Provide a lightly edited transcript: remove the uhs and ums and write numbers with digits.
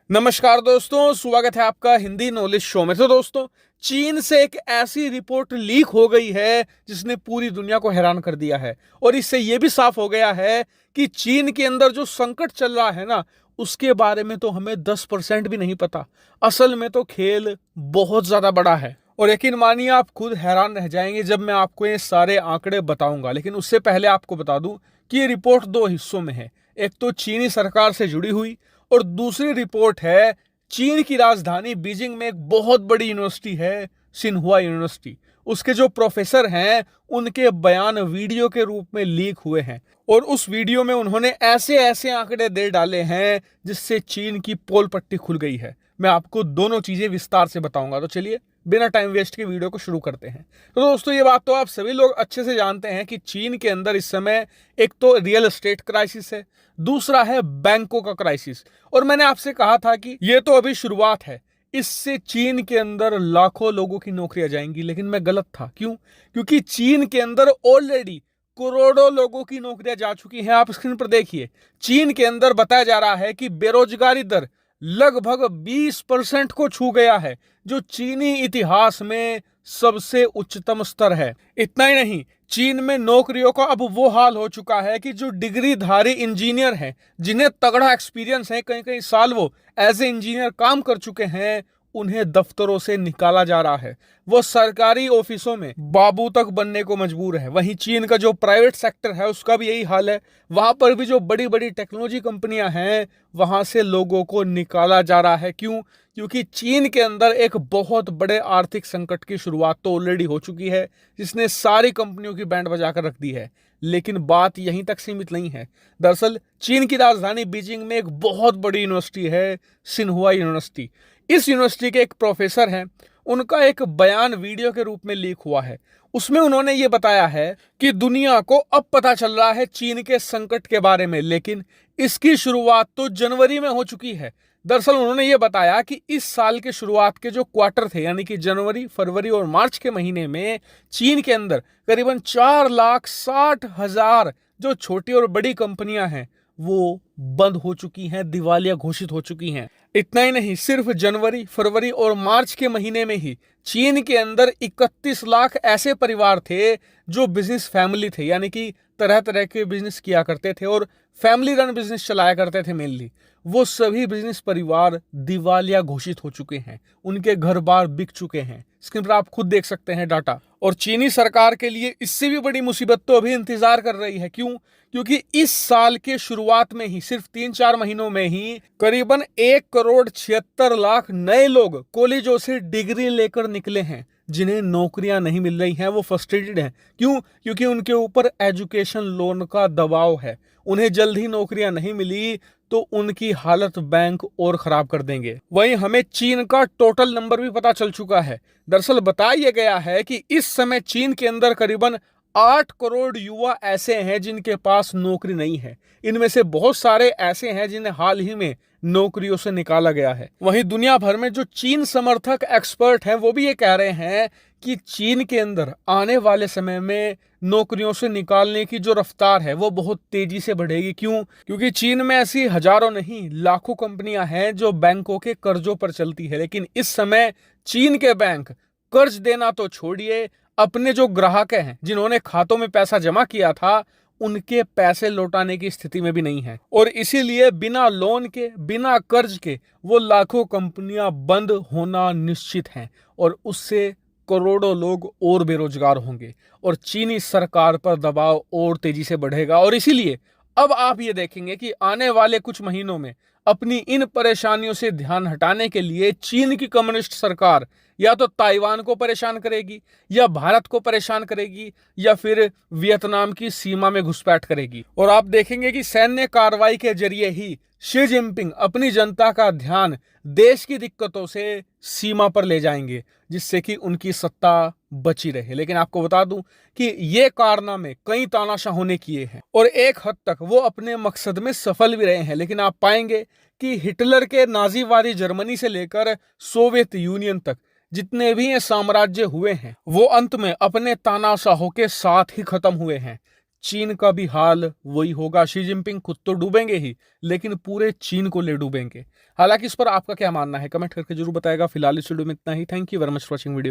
नमस्कार दोस्तों, स्वागत है आपका हिंदी नॉलेज शो में। तो दोस्तों, चीन से एक ऐसी रिपोर्ट लीक हो गई है जिसने पूरी दुनिया को हैरान कर दिया है। और इससे यह भी साफ हो गया है कि चीन के अंदर जो संकट चल रहा है ना, उसके बारे में तो हमें 10% भी नहीं पता। असल में तो खेल बहुत ज्यादा बड़ा है। और यकीन मानिए, आप खुद हैरान रह जाएंगे जब मैं आपको ये सारे आंकड़े बताऊंगा। लेकिन उससे पहले आपको बता दूं कि ये रिपोर्ट दो हिस्सों में है। एक तो चीनी सरकार से जुड़ी हुई, और दूसरी रिपोर्ट है चीन की राजधानी बीजिंग में एक बहुत बड़ी यूनिवर्सिटी है, सिन्हुआ यूनिवर्सिटी। उसके जो प्रोफेसर हैं, उनके बयान वीडियो के रूप में लीक हुए हैं। और उस वीडियो में उन्होंने ऐसे ऐसे आंकड़े दे डाले हैं जिससे चीन की पोल पट्टी खुल गई है। मैं आपको दोनों चीजें विस्तार से बताऊंगा। तो चलिए बिना टाइम वेस्ट के वीडियो को शुरू करते हैं। तो दोस्तों, ये बात तो आप सभी लोग अच्छे से जानते हैं कि चीन के अंदर इस समय एक तो रियल एस्टेट क्राइसिस है, दूसरा है बैंकों का क्राइसिस। और मैंने आपसे कहा था कि ये तो अभी शुरुआत है, इससे चीन के अंदर लाखों लोगों की नौकरियां जाएंगी। लेकिन मैं गलत था। क्यों? क्योंकि चीन के अंदर ऑलरेडी करोड़ों लोगों की नौकरियां जा चुकी हैं। आप स्क्रीन पर देखिए, चीन के अंदर बताया जा रहा है कि बेरोजगारी दर लगभग 20% को छू गया है, जो चीनी इतिहास में सबसे उच्चतम स्तर है। इतना ही नहीं, चीन में नौकरियों का अब वो हाल हो चुका है कि जो डिग्रीधारी इंजीनियर हैं, जिन्हें तगड़ा एक्सपीरियंस है, कई कई साल वो एज ए इंजीनियर काम कर चुके हैं, उन्हें दफ्तरों से निकाला जा रहा है। वो सरकारी ऑफिसों में बाबू तक बनने को मजबूर है। वहीं चीन का जो प्राइवेट सेक्टर है, उसका भी यही हाल है। वहां पर भी जो बड़ी बड़ी टेक्नोलॉजी कंपनियां हैं, वहां से लोगों को निकाला जा रहा है। क्यों? क्योंकि चीन के अंदर एक बहुत बड़े आर्थिक संकट की शुरुआत तो ऑलरेडी हो चुकी है, जिसने सारी कंपनियों की बैंड बजाकर रख दी है। लेकिन बात यहीं तक सीमित नहीं है। दरअसल चीन की राजधानी बीजिंग में एक बहुत बड़ी यूनिवर्सिटी है, सिन्हुआ यूनिवर्सिटी। इस यूनिवर्सिटी के एक प्रोफेसर हैं, उनका एक बयान वीडियो के रूप में लीक हुआ है। उसमें उन्होंने ये बताया है कि दुनिया को अब पता चल रहा है चीन के संकट के बारे में, लेकिन इसकी शुरुआत तो जनवरी में हो चुकी है। दरअसल उन्होंने ये बताया कि इस साल के शुरुआत के जो क्वार्टर थे, यानी कि जनवरी, फरवरी और मार्च के महीने में चीन के अंदर करीबन 4,60,000 जो छोटी और बड़ी कंपनियां हैं, वो बंद हो चुकी हैं, दिवालिया घोषित हो चुकी हैं। इतना ही नहीं, सिर्फ जनवरी, फरवरी और मार्च के महीने में ही चीन के अंदर 31 लाख ऐसे परिवार थे जो बिजनेस फैमिली थे, यानी कि तरह तरह के बिजनेस किया करते थे और फैमिली रन बिजनेस चलाया करते थे मेनली। वो सभी बिजनेस परिवार दिवालिया घोषित हो चुके हैं, उनके घर बार बिक चुके हैं। स्क्रीन पर आप खुद देख सकते हैं डाटा। और चीनी सरकार के लिए इससे भी बड़ी मुसीबत तो अभी इंतजार कर रही है। क्यों? क्योंकि इस साल के शुरुआत में ही, सिर्फ 3-4 महीनों में ही करीबन 1,76,00,000 नए लोग कॉलेजों से डिग्री लेकर निकले हैं, जिन्हें नौकरियां नहीं मिल रही हैं। वो फ्रस्ट्रेटेड हैं। क्यों? क्योंकि उनके ऊपर एजुकेशन लोन का दबाव है। उन्हें जल्द ही नौकरियां नहीं मिली तो उनकी हालत बैंक और खराब कर देंगे। वहीं हमें चीन का टोटल नंबर भी पता चल चुका है। दरअसल बताया गया है कि इस समय चीन के अंदर करीबन 8 करोड़ युवा ऐसे हैं जिनके पास नौकरी नहीं है। इनमें से बहुत सारे ऐसे हैं जिन्हें हाल ही में नौकरियों से निकाला गया है। वहीं दुनिया भर में जो चीन समर्थक एक्सपर्ट हैं, वो भी ये कह रहे हैं कि चीन के अंदर आने वाले समय में नौकरियों से निकालने की जो रफ्तार है, वो बहुत तेजी से बढ़ेगी। क्यों? क्योंकि चीन में ऐसी हजारों नहीं, लाखों कंपनियां हैं जो बैंकों के कर्जों पर चलती है। लेकिन इस समय चीन के बैंक कर्ज देना तो छोड़िए, अपने जो ग्राहक हैं, जिन्होंने खातों में पैसा जमा किया था, उनके पैसे लौटाने की स्थिति में भी नहीं है। और इसीलिए बिना लोन के, बिना कर्ज के वो लाखों कंपनियां बंद होना निश्चित हैं। और उससे करोड़ों लोग और बेरोजगार होंगे और चीनी सरकार पर दबाव और तेजी से बढ़ेगा। और इसीलिए अब आप ये देखेंगे कि आने वाले कुछ महीनों में अपनी इन परेशानियों से ध्यान हटाने के लिए चीन की कम्युनिस्ट सरकार या तो ताइवान को परेशान करेगी, या भारत को परेशान करेगी, या फिर वियतनाम की सीमा में घुसपैठ करेगी। और आप देखेंगे कि सैन्य कार्रवाई के जरिए ही शी जिनपिंग अपनी जनता का ध्यान देश की दिक्कतों से सीमा पर ले जाएंगे, जिससे कि उनकी सत्ता बची रहे। लेकिन आपको बता दूं कि ये कारनामे कई तानाशाहों ने किए हैं और एक हद तक वो अपने मकसद में सफल भी रहे हैं। लेकिन आप पाएंगे कि हिटलर के नाजीवादी जर्मनी से लेकर सोवियत यूनियन तक जितने भी ये साम्राज्य हुए हैं, वो अंत में अपने तानाशाहों के साथ ही खत्म हुए हैं। चीन का भी हाल वही होगा। शी जिनपिंग खुद तो डूबेंगे ही, लेकिन पूरे चीन को ले डूबेंगे। हालांकि इस पर आपका क्या मानना है, कमेंट करके जरूर बताएगा। फिलहाल इस वीडियो में इतना ही। Thank you very much for watching video.